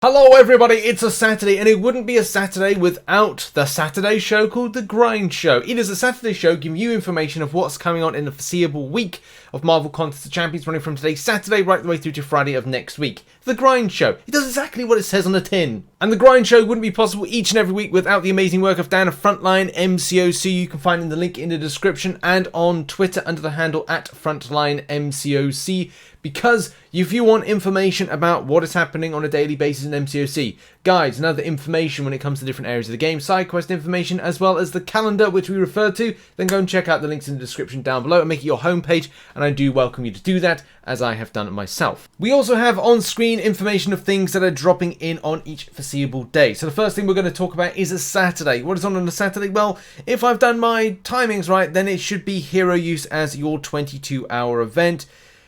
Hello everybody, it's a Saturday, and it wouldn't be a Saturday without the Saturday show called The Grind Show. It is a Saturday show giving you information of what's coming on in the foreseeable week of Marvel Contest of Champions, running from today, Saturday, right the way through to Friday of next week. The Grind Show. It does exactly what it says on the tin. And The Grind Show wouldn't be possible each and every week without the amazing work of Dan of Frontline MCOC. You can find in the link in the description and on Twitter under the handle at Frontline MCOC. Because if you want information about what is happening on a daily basis in MCOC, guides and other information when it comes to different areas of the game, side quest information, as well as the calendar which we refer to, then go and check out the links in the description down below and make it your homepage, and I do welcome you to do that, as I have done it myself. We also have on-screen information of things that are dropping in on each foreseeable day. So the first thing we're going to talk about is a Saturday. What is on a Saturday? Well, if I've done my timings right, then it should be Hero Use as your 22-hour event.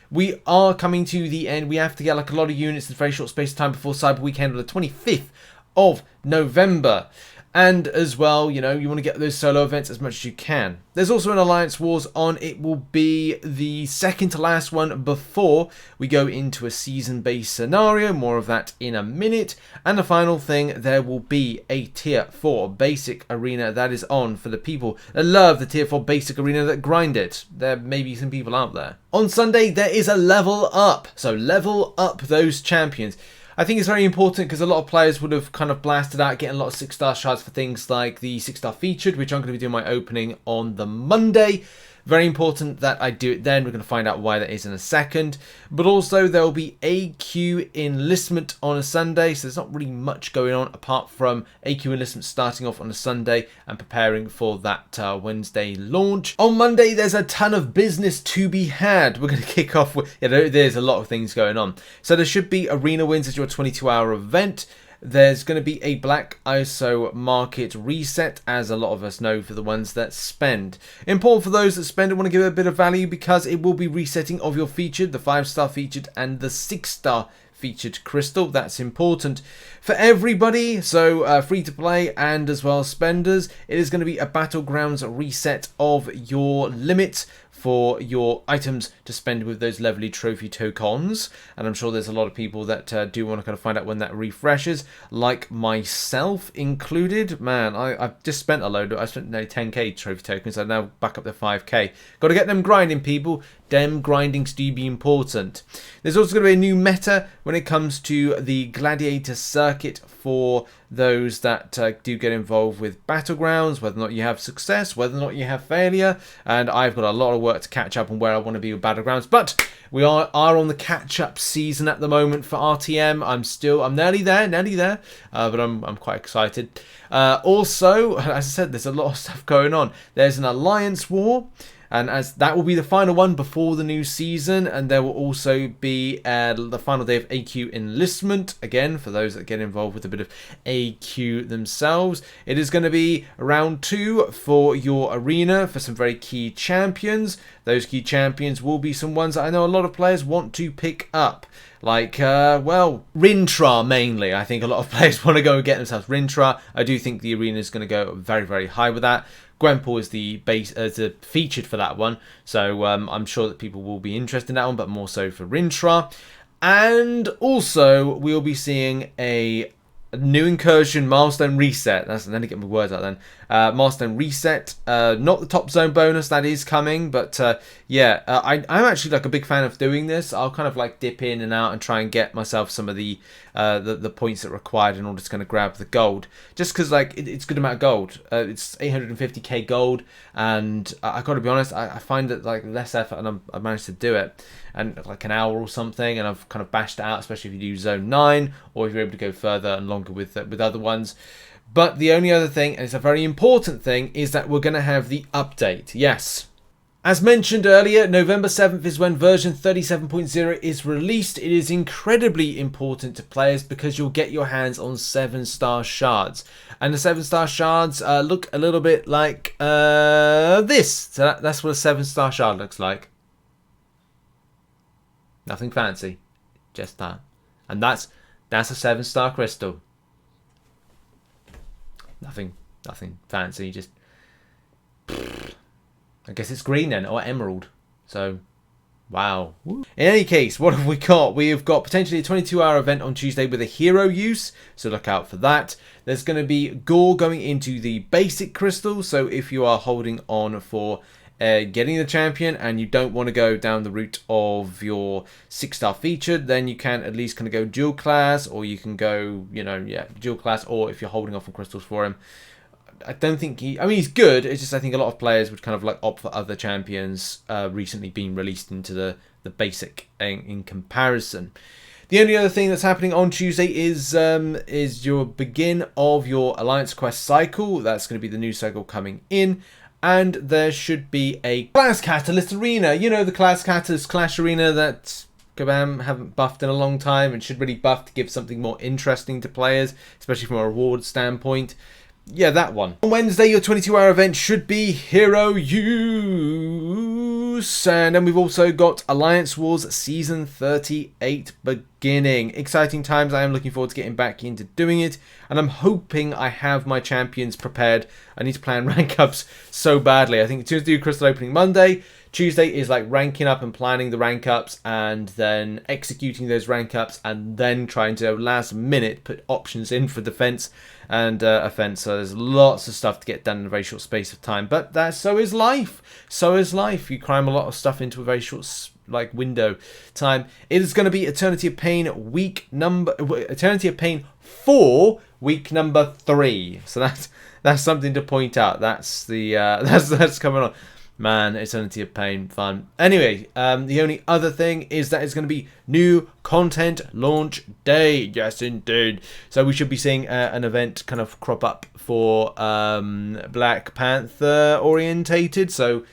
We are coming to the end. We have to get like a lot of units in a very short space of time before Cyber Weekend on the 25th of November. And as well, you know, you want to get those solo events as much as you can. There's also an Alliance Wars on. It will be the second to last one before we go into a season-based scenario. More of that in a minute. And the final thing, there will be a Tier 4 Basic Arena that is on for the people that love the Tier 4 Basic Arena that grind it. There may be some people out there. On Sunday, there is a level up. So level up those champions. I think it's very important because a lot of players would have kind of blasted out getting a lot of 6-star shards for things like the 6-star featured, which I'm going to be doing my opening on the Monday. Very important that I do it then. We're going to find out why that is in a second. But also there will be AQ Enlistment on a Sunday. So there's not really much going on apart from AQ Enlistment starting off on a Sunday and preparing for that Wednesday launch. On Monday, there's a ton of business to be had. We're going to kick off with, there's a lot of things going on. So there should be Arena Wins as your 22-hour event. There's going to be a Black ISO market reset, as a lot of us know, for the ones that spend. Important for those that spend and want to give it a bit of value because it will be resetting of your featured, the 5-star featured and the 6-star featured crystal. That's important for everybody, so free to play and as well spenders. It is going to be a Battlegrounds reset of your limit for your items to spend with those Levelly trophy tokens, and I'm sure there's a lot of people that do want to kind of find out when that refreshes, like myself included. Man, I've just spent a load. I spent nearly 10k trophy tokens. I'm now back up to 5k. Got to get them grinding, people. Dem grindings do be important. There's also going to be a new meta when it comes to the gladiator circuit for those that do get involved with Battlegrounds, whether or not you have success, whether or not you have failure. And I've got a lot of work to catch up on where I want to be with Battlegrounds, but we are on the catch-up season at the moment for RTM. I'm nearly there, but I'm quite excited. Also, as I said, there's a lot of stuff going on. There's an Alliance War, and as that will be the final one before the new season, and there will also be the final day of AQ Enlistment, again, for those that get involved with a bit of AQ themselves. It is going to be round 2 for your arena for some very key champions. Those key champions will be some ones that I know a lot of players want to pick up. Like, well, Rintrah mainly. I think a lot of players want to go and get themselves Rintrah. I do think the arena is going to go very, very high with that. Gwenpool is the featured for that one, so I'm sure that people will be interested in that one, but more so for Rintrah. And also, we'll be seeing a new Incursion Milestone reset. Let me get my words out then. Milestone reset, not the top zone bonus that is coming, but yeah, I'm actually like a big fan of doing this. I'll kind of like dip in and out and try and get myself some of the points that are required in order to kind of grab the gold, just because like it's a good amount of gold. It's 850k gold, and I got to be honest, I find that like less effort, and I managed to do it, and like an hour or something, and I've kind of bashed it out, especially if you do zone 9 or if you're able to go further and longer with other ones. But the only other thing, and it's a very important thing, is that we're going to have the update. Yes. As mentioned earlier, November 7th is when version 37.0 is released. It is incredibly important to players because you'll get your hands on 7-star shards. And the 7-star shards look a little bit like this. So that's what a 7-star shard looks like. Nothing fancy. Just that. And that's a 7-star crystal. Nothing fancy, just I guess it's green then, or emerald. So Wow. In any case, what have we got? We have got potentially a 22-hour event on Tuesday with a hero use, so look out for that. There's going to be Gorr going into the basic crystal, so if you are holding on for getting the champion and you don't want to go down the route of your 6-star featured, then you can at least kind of go dual class, or you can go, you know, dual class, or if you're holding off on crystals for him. I don't think he's good. It's just I think a lot of players would kind of like opt for other champions recently being released into the basic in comparison. The only other thing that's happening on Tuesday is your begin of your Alliance Quest cycle. That's going to be the new cycle coming in. And there should be a Class Catalyst Arena. You know, the Class Catalyst Clash Arena that Kabam haven't buffed in a long time and should really buff to give something more interesting to players, especially from a reward standpoint. Yeah, that one. On Wednesday, your 22-hour event should be Hero Use. And then we've also got Alliance Wars Season 38 beginning. Exciting times. I am looking forward to getting back into doing it. And I'm hoping I have my champions prepared. I need to plan rank ups so badly. I think Tuesday, Crystal Opening Monday. Tuesday is like ranking up and planning the rank ups and then executing those rank ups and then trying to last minute put options in for defense and offense. So there's lots of stuff to get done in a very short space of time, but so is life. So is life. You cram a lot of stuff into a very short window time. It is going to be Eternity of Pain Eternity of Pain 4 week number 3. So that's something to point out. That's the that's coming on. Man, Eternity of Pain, fun. Anyway, the only other thing is that it's going to be new content launch day. Yes, indeed. So we should be seeing an event kind of crop up for Black Panther orientated. So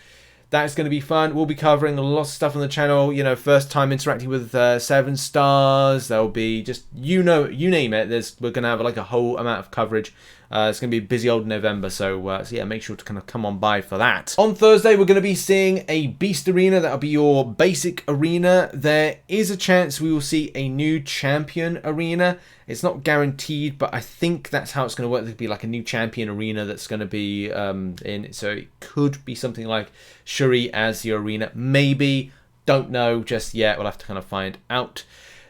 that's going to be fun. We'll be covering lots of stuff on the channel. You know, first time interacting with 7 stars. There'll be just, you name it. We're going to have like a whole amount of coverage. It's going to be a busy old November, so yeah, make sure to kind of come on by for that. On Thursday, we're going to be seeing a Beast Arena. That'll be your basic arena. There is a chance we will see a new champion arena. It's not guaranteed, but I think that's how it's going to work. There'll be like a new champion arena that's going to be in. So it could be something like Shuri as the arena. Maybe. Don't know just yet. We'll have to kind of find out.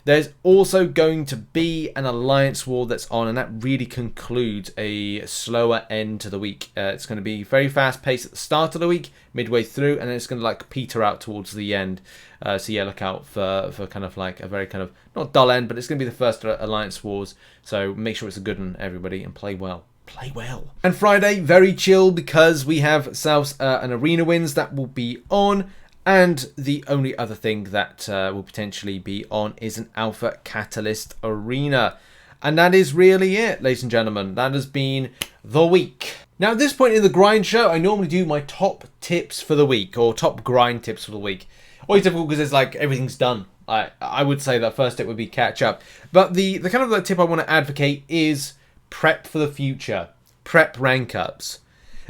There's also going to be an Alliance War that's on, and that really concludes a slower end to the week. It's going to be very fast paced at the start of the week, midway through, and then it's going to like peter out towards the end. So yeah, look out for kind of like a very kind of, not dull end, but it's going to be the first Alliance Wars. So make sure it's a good one, everybody, and play well. Play well. And Friday, very chill because we have ourselves an Arena Wins that will be on. And the only other thing that will potentially be on is an Alpha Catalyst Arena. And that is really it, ladies and gentlemen. That has been the week. Now, at this point in the grind show, I normally do my top tips for the week, or top grind tips for the week. Always difficult because it's like everything's done. I would say that first tip would be catch up. But the kind of the tip I want to advocate is prep for the future. Prep rank ups.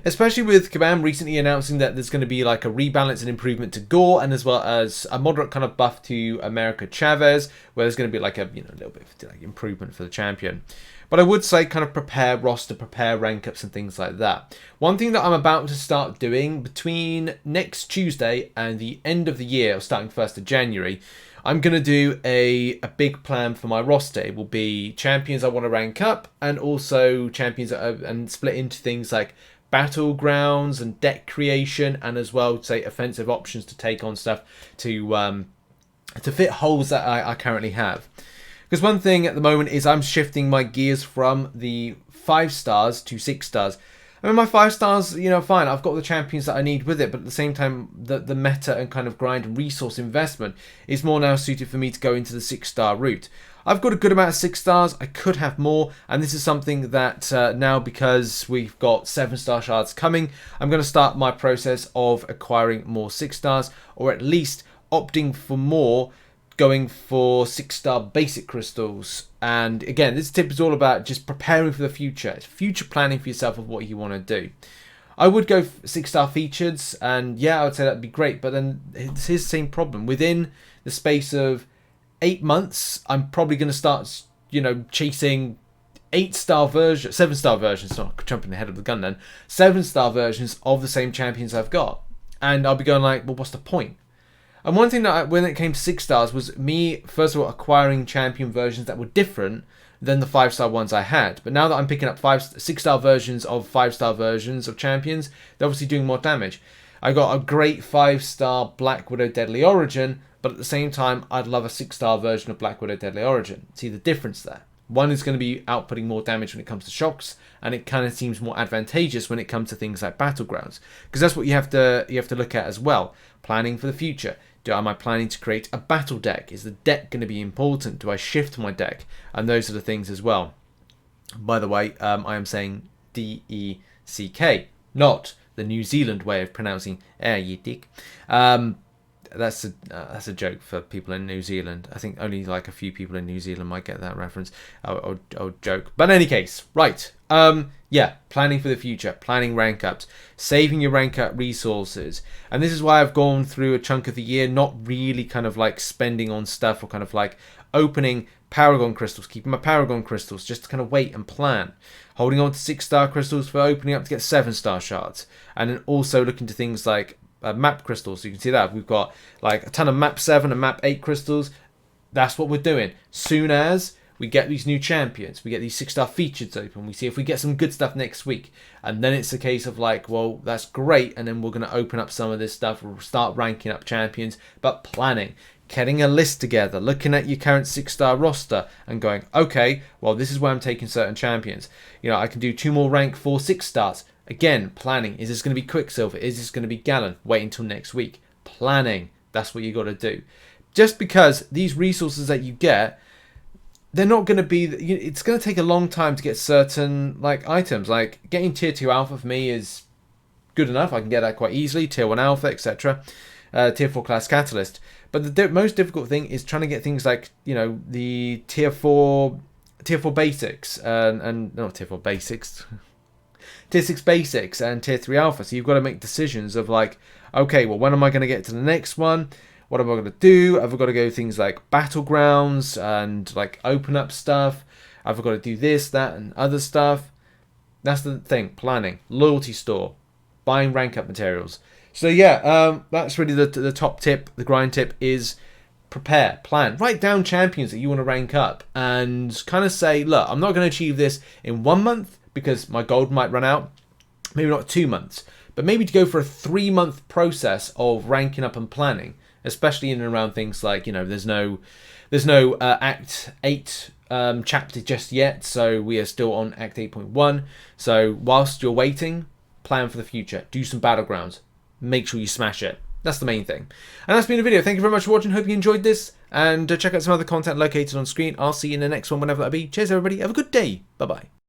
Especially with Kabam recently announcing that there's going to be like a rebalance and improvement to Gorr, and as well as a moderate kind of buff to America Chavez, where there's going to be like a little bit of like improvement for the champion. But I would say kind of prepare roster, prepare rank ups and things like that. One thing that I'm about to start doing between next Tuesday and the end of the year, starting 1st of January, I'm going to do a big plan for my roster. It will be champions I want to rank up, and also champions and split into things like Battlegrounds and deck creation, and as well, say, offensive options to take on stuff to fit holes that I currently have. Because one thing at the moment is I'm shifting my gears from the 5 stars to 6 stars. I mean, my 5 stars, fine, I've got the champions that I need with it, but at the same time, the meta and kind of grind and resource investment is more now suited for me to go into the 6-star route. I've got a good amount of 6 stars. I could have more, and this is something that now, because we've got 7-star shards coming, I'm going to start my process of acquiring more 6 stars, or at least opting for more, going for 6-star basic crystals. And again, this tip is all about just preparing for the future. It's future planning for yourself of what you want to do. I would go 6-star features, and yeah, I would say that'd be great, but then here's the same problem. Within the space of 8 months, I'm probably going to start, chasing 7-star versions, not jumping ahead of the gun then, 7-star versions of the same champions I've got. And I'll be going like, well, what's the point? And one thing that when it came to 6 stars was me, first of all, acquiring champion versions that were different than the 5-star ones I had. But now that I'm picking up 6-star versions of 5-star versions of champions, they're obviously doing more damage. I got a great 5-star Black Widow Deadly Origin, but at the same time, I'd love a 6-star version of Black Widow Deadly Origin. See the difference there? One is going to be outputting more damage when it comes to shocks, and it kind of seems more advantageous when it comes to things like Battlegrounds, because that's what you have to look at as well. Planning for the future. Am I planning to create a battle deck? Is the deck going to be important? Do I shift my deck? And those are the things as well. By the way, I am saying D-E-C-K, not the New Zealand way of pronouncing you dick. That's a joke for people in New Zealand. I think only like a few people in New Zealand might get that reference. I'll joke. But in any case, right. Yeah, planning for the future, planning rank ups, saving your rank up resources. And this is why I've gone through a chunk of the year not really kind of like spending on stuff, or kind of like opening Paragon crystals, keeping my Paragon crystals just to kind of wait and plan. Holding on to 6-star crystals for opening up to get 7-star shards. And then also looking to things like map crystals. So you can see that we've got like a ton of map 7 and map 8 crystals. That's what we're doing. Soon as we get these new champions, we get these 6-star features open, we see if we get some good stuff next week, and then it's a case of like, well, that's great, and then we're going to open up some of this stuff, we'll start ranking up champions. But planning, getting a list together, looking at your current 6-star roster and going, okay, well, this is where I'm taking certain champions. You know, I can do 2 more rank 4 6-stars. Again, planning. Is this going to be Quicksilver? Is this going to be Gallon? Wait until next week. Planning. That's what you got to do. Just because these resources that you get, they're not going to be... It's going to take a long time to get certain like items. Like getting tier 2 alpha for me is good enough. I can get that quite easily. Tier 1 alpha, etc. Tier 4 class catalyst. But the most difficult thing is trying to get things like, you know, the tier 4 basics and not tier 4 basics. Tier 6 basics and tier 3 alpha. So you've got to make decisions of like, okay, well, when am I going to get to the next one? What am I going to do? Have I got to go things like Battlegrounds and like open up stuff? Have I got to do this, that, and other stuff? That's the thing. Planning. Loyalty store. Buying rank up materials. So yeah, that's really the top tip. The grind tip is prepare, plan, write down champions that you want to rank up and kind of say, look, I'm not going to achieve this in 1 month because my gold might run out. Maybe not 2 months, but maybe to go for a 3-month process of ranking up and planning, especially in and around things like, you know, there's no Act 8 chapter just yet, so we are still on Act 8.1. So whilst you're waiting, plan for the future. Do some Battlegrounds. Make sure you smash it. That's the main thing. And that's been the video. Thank you very much for watching. Hope you enjoyed this. And check out some other content located on screen. I'll see you in the next one, whenever that be. Cheers, everybody. Have a good day. Bye-bye.